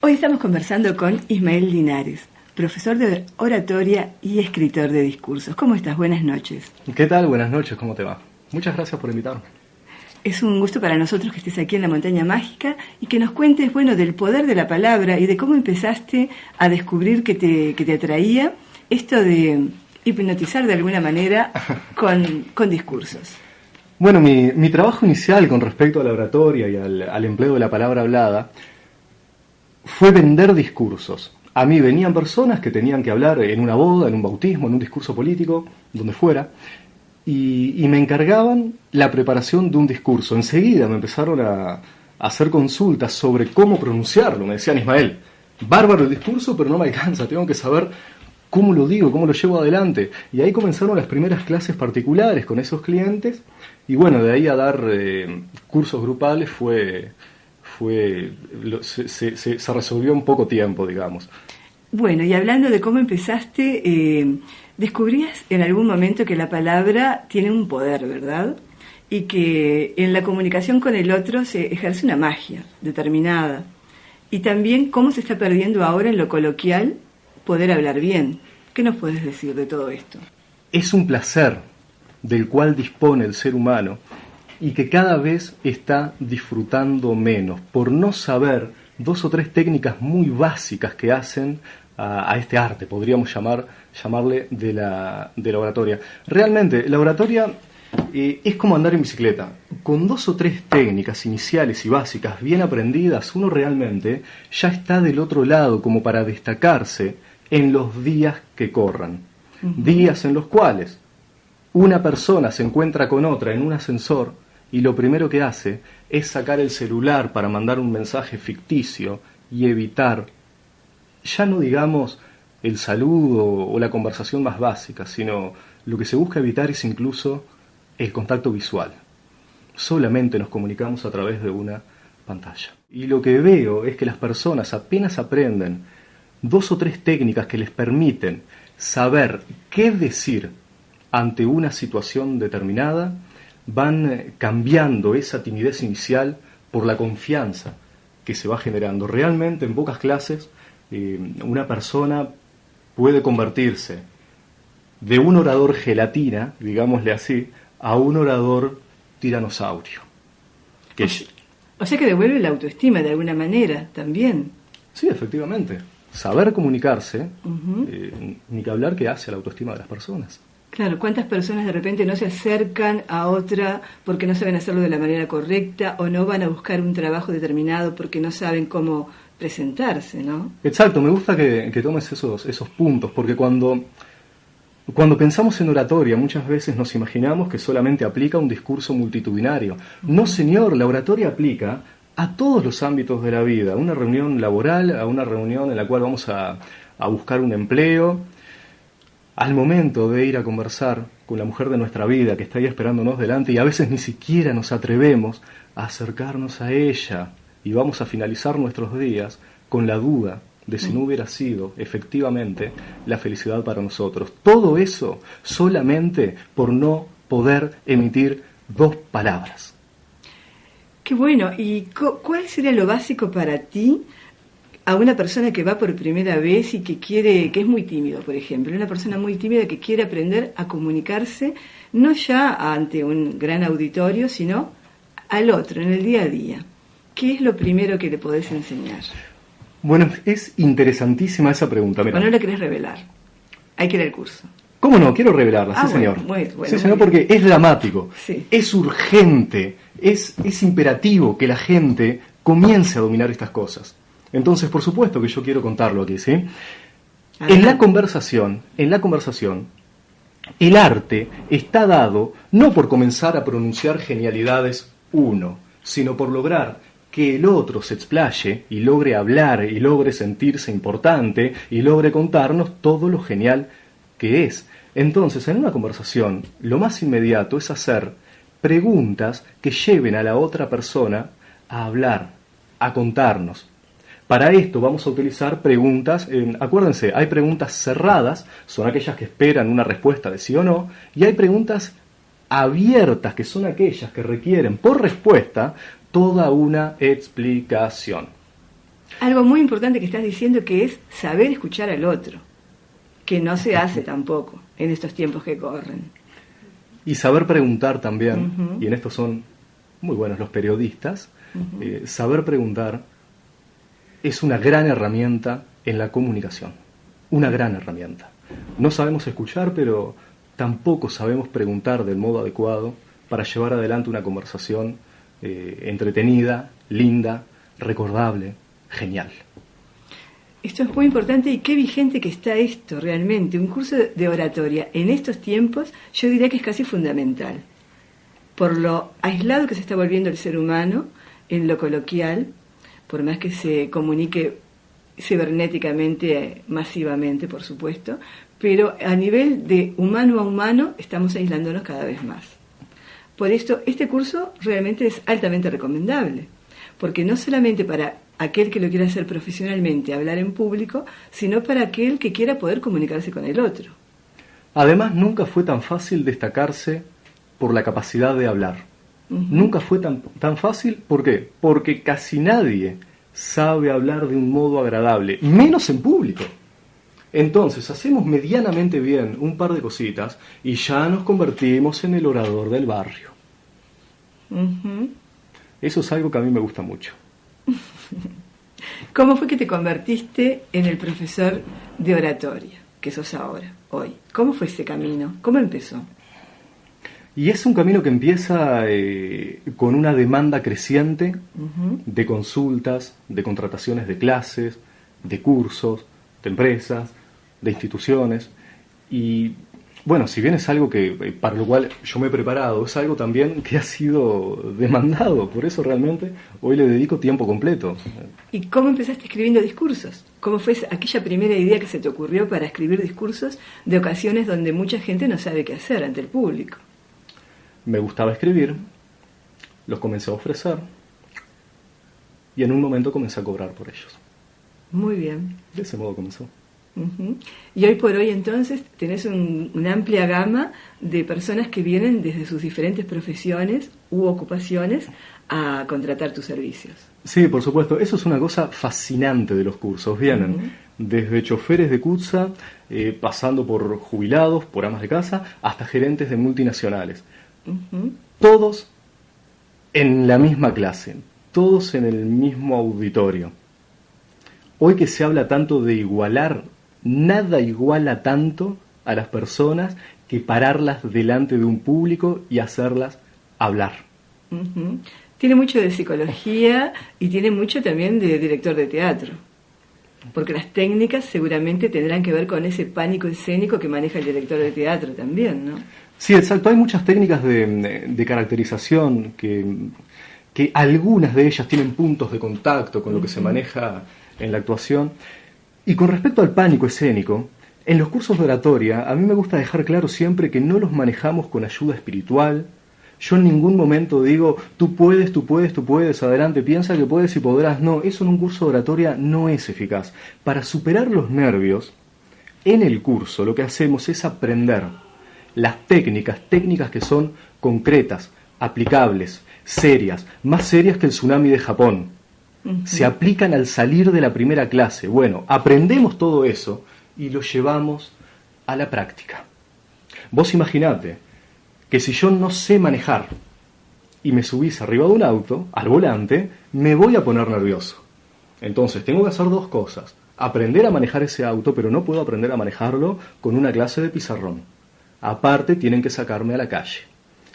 Hoy estamos conversando con Ismael Linares, profesor de oratoria y escritor de discursos. ¿Cómo estás? Buenas noches. ¿Qué tal? Buenas noches, ¿cómo te va? Muchas gracias por invitarme. Es un gusto para nosotros que estés aquí en la Montaña Mágica y que nos cuentes, del poder de la palabra y de cómo empezaste a descubrir que te atraía esto de hipnotizar de alguna manera con discursos. Bueno, mi trabajo inicial con respecto a la oratoria y al empleo de la palabra hablada fue vender discursos. A mí venían personas que tenían que hablar en una boda, en un bautismo, en un discurso político, donde fuera, y me encargaban la preparación de un discurso. Enseguida me empezaron a hacer consultas sobre cómo pronunciarlo. Me decían: Ismael, bárbaro el discurso, pero no me alcanza, tengo que saber cómo lo digo, cómo lo llevo adelante. Y ahí comenzaron las primeras clases particulares con esos clientes, y bueno, de ahí a dar cursos grupales se resolvió en poco tiempo, digamos. Bueno, y hablando de cómo empezaste, descubrías en algún momento que la palabra tiene un poder, ¿verdad? Y que en la comunicación con el otro se ejerce una magia determinada. Y también cómo se está perdiendo ahora en lo coloquial poder hablar bien. ¿Qué nos puedes decir de todo esto? Es un placer del cual dispone el ser humano y que cada vez está disfrutando menos por no saber 2 o 3 técnicas muy básicas que hacen a este arte, podríamos llamarle de la oratoria. Realmente, la oratoria es como andar en bicicleta. Con 2 o 3 técnicas iniciales y básicas bien aprendidas, uno realmente ya está del otro lado como para destacarse en los días que corran. Días en los cuales una persona se encuentra con otra en un ascensor y lo primero que hace es sacar el celular para mandar un mensaje ficticio y evitar, ya no digamos el saludo o la conversación más básica, sino lo que se busca evitar es incluso el contacto visual. Solamente nos comunicamos a través de una pantalla. Y lo que veo es que las personas apenas aprenden 2 o 3 técnicas que les permiten saber qué decir ante una situación determinada, van cambiando esa timidez inicial por la confianza que se va generando. Realmente en pocas clases una persona puede convertirse de un orador gelatina, digámosle así, a un orador tiranosaurio. O sea que devuelve la autoestima de alguna manera también. Sí, efectivamente. Saber comunicarse, ni que hablar que hace a la autoestima de las personas. Claro, ¿cuántas personas de repente no se acercan a otra porque no saben hacerlo de la manera correcta o no van a buscar un trabajo determinado porque no saben cómo presentarse, ¿no? Exacto, me gusta que tomes esos puntos, porque cuando pensamos en oratoria muchas veces nos imaginamos que solamente aplica a un discurso multitudinario. No, señor, la oratoria aplica a todos los ámbitos de la vida, a una reunión laboral, a una reunión en la cual vamos a buscar un empleo, al momento de ir a conversar con la mujer de nuestra vida que está ahí esperándonos delante y a veces ni siquiera nos atrevemos a acercarnos a ella y vamos a finalizar nuestros días con la duda de si no hubiera sido efectivamente la felicidad para nosotros. Todo eso solamente por no poder emitir 2 palabras. Qué bueno. ¿Y cuál sería lo básico para ti a una persona que va por primera vez y que es muy tímido, por ejemplo, una persona muy tímida que quiere aprender a comunicarse no ya ante un gran auditorio, sino al otro, en el día a día? ¿Qué es lo primero que le podés enseñar? Bueno, es interesantísima esa pregunta. Mira. ¿O no la querés revelar? Hay que ir al curso. ¿Cómo no? Quiero revelarla, sí, señor. Bueno, sí, señor, porque es dramático, sí. Es urgente, es imperativo que la gente comience a dominar estas cosas. Entonces, por supuesto que yo quiero contarlo aquí, ¿sí? En la conversación, el arte está dado no por comenzar a pronunciar genialidades uno, sino por lograr que el otro se explaye y logre hablar y logre sentirse importante y logre contarnos todo lo genial que es. Entonces, en una conversación, lo más inmediato es hacer preguntas que lleven a la otra persona a hablar, a contarnos. Para esto vamos a utilizar preguntas, acuérdense, hay preguntas cerradas, son aquellas que esperan una respuesta de sí o no, y hay preguntas abiertas, que son aquellas que requieren por respuesta toda una explicación. Algo muy importante que estás diciendo, que es saber escuchar al otro, que no se hace tampoco en estos tiempos que corren. Y saber preguntar también, Uh-huh. y en esto son muy buenos los periodistas, Uh-huh. saber preguntar es una gran herramienta en la comunicación, una gran herramienta. No sabemos escuchar, pero tampoco sabemos preguntar del modo adecuado para llevar adelante una conversación entretenida, linda, recordable, genial. Esto es muy importante y qué vigente que está esto realmente. Un curso de oratoria en estos tiempos yo diría que es casi fundamental, por lo aislado que se está volviendo el ser humano en lo coloquial, por más que se comunique cibernéticamente, masivamente, por supuesto, pero a nivel de humano a humano estamos aislándonos cada vez más. Por esto, este curso realmente es altamente recomendable, porque no solamente para aquel que lo quiera hacer profesionalmente, hablar en público, sino para aquel que quiera poder comunicarse con el otro. Además, nunca fue tan fácil destacarse por la capacidad de hablar. Uh-huh. Nunca fue tan fácil, ¿por qué? Porque casi nadie sabe hablar de un modo agradable, menos en público. Entonces, hacemos medianamente bien un par de cositas y ya nos convertimos en el orador del barrio. Uh-huh. Eso es algo que a mí me gusta mucho. ¿Cómo fue que te convertiste en el profesor de oratoria que sos ahora, hoy? ¿Cómo fue ese camino? ¿Cómo empezó? Y es un camino que empieza con una demanda creciente uh-huh. de consultas, de contrataciones de clases, de cursos, de empresas, de instituciones. Y bueno, si bien es algo que para lo cual yo me he preparado, es algo también que ha sido demandado. Por eso realmente hoy le dedico tiempo completo. ¿Y cómo empezaste escribiendo discursos? ¿Cómo fue aquella primera idea que se te ocurrió para escribir discursos de ocasiones donde mucha gente no sabe qué hacer ante el público? Me gustaba escribir, los comencé a ofrecer y en un momento comencé a cobrar por ellos. Muy bien. De ese modo comenzó. Uh-huh. Y hoy por hoy entonces tenés una amplia gama de personas que vienen desde sus diferentes profesiones u ocupaciones a contratar tus servicios. Sí, por supuesto. Eso es una cosa fascinante de los cursos. Vienen uh-huh. desde choferes de CUTSA, pasando por jubilados, por amas de casa, hasta gerentes de multinacionales. Uh-huh. Todos en la misma clase, todos en el mismo auditorio. Hoy que se habla tanto de igualar, nada iguala tanto a las personas que pararlas delante de un público y hacerlas hablar. Uh-huh. Tiene mucho de psicología y tiene mucho también de director de teatro, porque las técnicas seguramente tendrán que ver con ese pánico escénico que maneja el director de teatro también, ¿no? Sí, exacto. Hay muchas técnicas de caracterización que algunas de ellas tienen puntos de contacto con lo que se maneja en la actuación. Y con respecto al pánico escénico, en los cursos de oratoria a mí me gusta dejar claro siempre que no los manejamos con ayuda espiritual. Yo en ningún momento digo, tú puedes, adelante, piensa que puedes y podrás. No, eso en un curso de oratoria no es eficaz. Para superar los nervios, en el curso lo que hacemos es aprender las técnicas que son concretas, aplicables, serias, más serias que el tsunami de Japón. Uh-huh. Se aplican al salir de la primera clase. Bueno, aprendemos todo eso y lo llevamos a la práctica. Vos imaginate que si yo no sé manejar y me subís arriba de un auto, al volante, me voy a poner nervioso. Entonces tengo que hacer dos cosas. Aprender a manejar ese auto, pero no puedo aprender a manejarlo con una clase de pizarrón. Aparte, tienen que sacarme a la calle.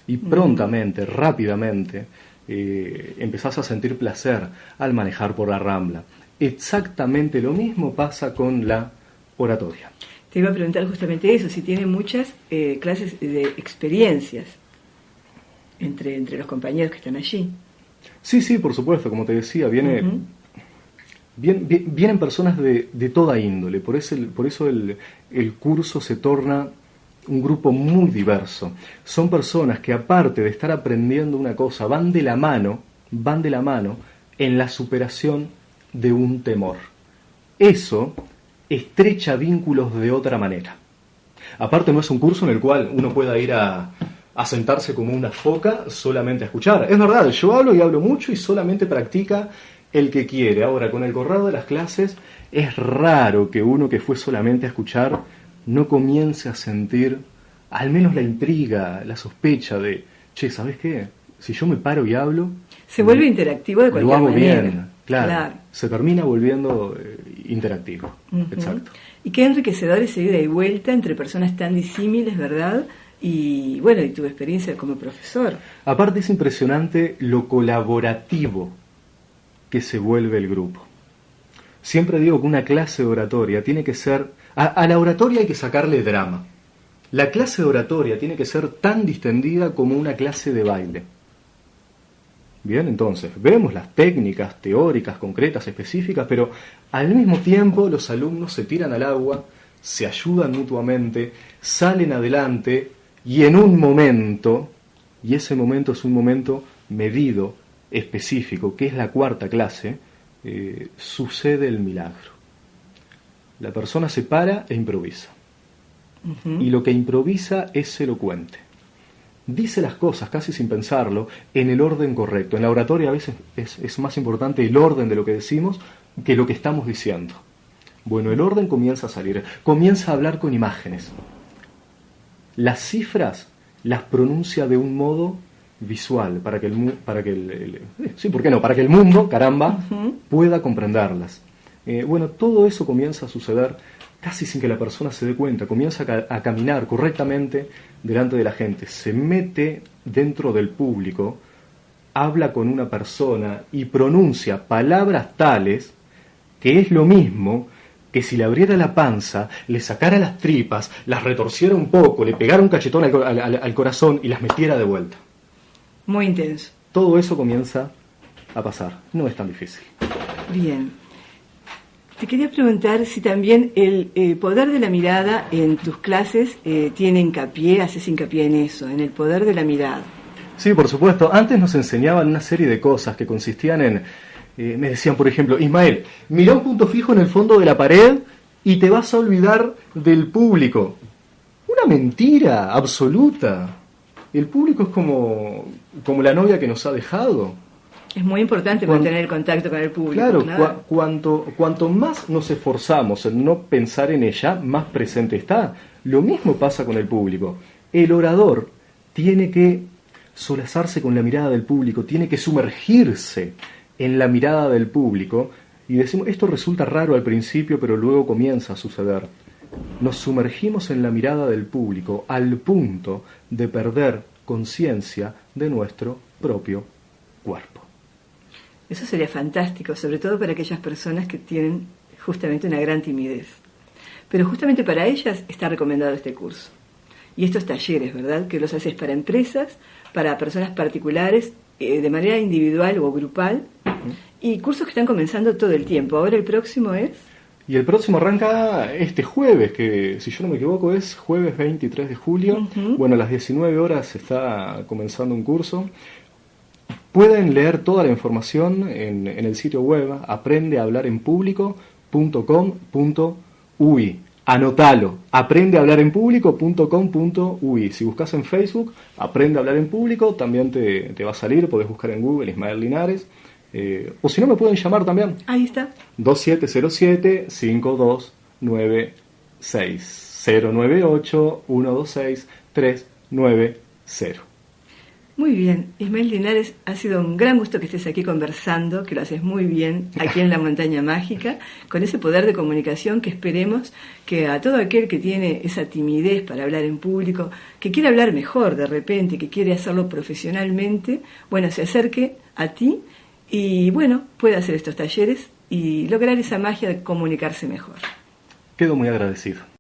Y prontamente, rápidamente, empezás a sentir placer al manejar por la Rambla. Exactamente lo mismo pasa con la oratoria. Te iba a preguntar justamente eso, si tiene muchas clases de experiencias entre los compañeros que están allí. Sí, por supuesto, como te decía, vienen personas de toda índole, por eso el curso se torna un grupo muy diverso. Son personas que, aparte de estar aprendiendo una cosa, van de la mano en la superación de un temor. Eso estrecha vínculos de otra manera. Aparte, no es un curso en el cual uno pueda ir a sentarse como una foca solamente a escuchar. Es verdad, yo hablo y hablo mucho y solamente practica el que quiere. Ahora, con el correr de las clases, es raro que uno que fue solamente a escuchar no comience a sentir al menos la intriga, la sospecha de, che, ¿sabes qué? Si yo me paro y hablo... Se vuelve interactivo de cualquier manera. Lo hago manera. bien, claro. Se termina volviendo interactivo. Exacto. Y qué enriquecedor ese ida y vuelta entre personas tan disímiles, ¿verdad? Y bueno, y tu experiencia como profesor. Aparte es impresionante lo colaborativo que se vuelve el grupo. Siempre digo que una clase de oratoria tiene que ser... A la oratoria hay que sacarle drama. La clase de oratoria tiene que ser tan distendida como una clase de baile. Bien, entonces, vemos las técnicas teóricas, concretas, específicas, pero al mismo tiempo los alumnos se tiran al agua, se ayudan mutuamente, salen adelante y en un momento, y ese momento es un momento medido, específico, que es la cuarta clase, sucede el milagro. La persona se para e improvisa. Y lo que improvisa es elocuente. Dice las cosas casi sin pensarlo en el orden correcto. En la oratoria a veces es más importante el orden de lo que decimos que lo que estamos diciendo. Bueno, el orden comienza a salir, comienza a hablar con imágenes. Las cifras las pronuncia de un modo visual para que el mundo, caramba, pueda comprenderlas. Bueno, todo eso comienza a suceder casi sin que la persona se dé cuenta, comienza a caminar correctamente delante de la gente, se mete dentro del público, habla con una persona y pronuncia palabras tales que es lo mismo que si le abriera la panza, le sacara las tripas, las retorciera un poco, le pegara un cachetón al corazón y las metiera de vuelta. Muy intenso. Todo eso comienza a pasar, no es tan difícil. Bien. Te quería preguntar si también el poder de la mirada en tus clases haces hincapié en eso, en el poder de la mirada. Sí, por supuesto. Antes nos enseñaban una serie de cosas que consistían en, me decían, por ejemplo, Ismael, mira un punto fijo en el fondo de la pared y te vas a olvidar del público. Una mentira absoluta. El público es como la novia que nos ha dejado. Es muy importante mantener el contacto con el público. Claro. Cuanto más nos esforzamos en no pensar en ella, más presente está. Lo mismo pasa con el público. El orador tiene que solazarse con la mirada del público, tiene que sumergirse en la mirada del público. Y decimos, esto resulta raro al principio, pero luego comienza a suceder. Nos sumergimos en la mirada del público al punto de perder conciencia de nuestro propio cuerpo. Eso sería fantástico, sobre todo para aquellas personas que tienen justamente una gran timidez. Pero justamente para ellas está recomendado este curso. Y estos talleres, ¿verdad? Que los haces para empresas, para personas particulares, de manera individual o grupal, y cursos que están comenzando todo el tiempo. Ahora el próximo es... Y el próximo arranca este jueves, que si yo no me equivoco es jueves 23 de julio. Bueno, a las 19 horas está comenzando un curso. Pueden leer toda la información en el sitio web aprendehablarenpublico.com.ui. Anótalo, aprendehablarenpublico.com.ui. Si buscas en Facebook, Aprende a Hablar en Público, también te va a salir, podés buscar en Google Ismael Linares. O si no, me pueden llamar también. Ahí está. 2707-5296. 098-126-390. Muy bien, Ismael Linares, ha sido un gran gusto que estés aquí conversando, que lo haces muy bien aquí en la Montaña Mágica, con ese poder de comunicación que esperemos que a todo aquel que tiene esa timidez para hablar en público, que quiere hablar mejor de repente, que quiere hacerlo profesionalmente, bueno, se acerque a ti y bueno, pueda hacer estos talleres y lograr esa magia de comunicarse mejor. Quedo muy agradecido.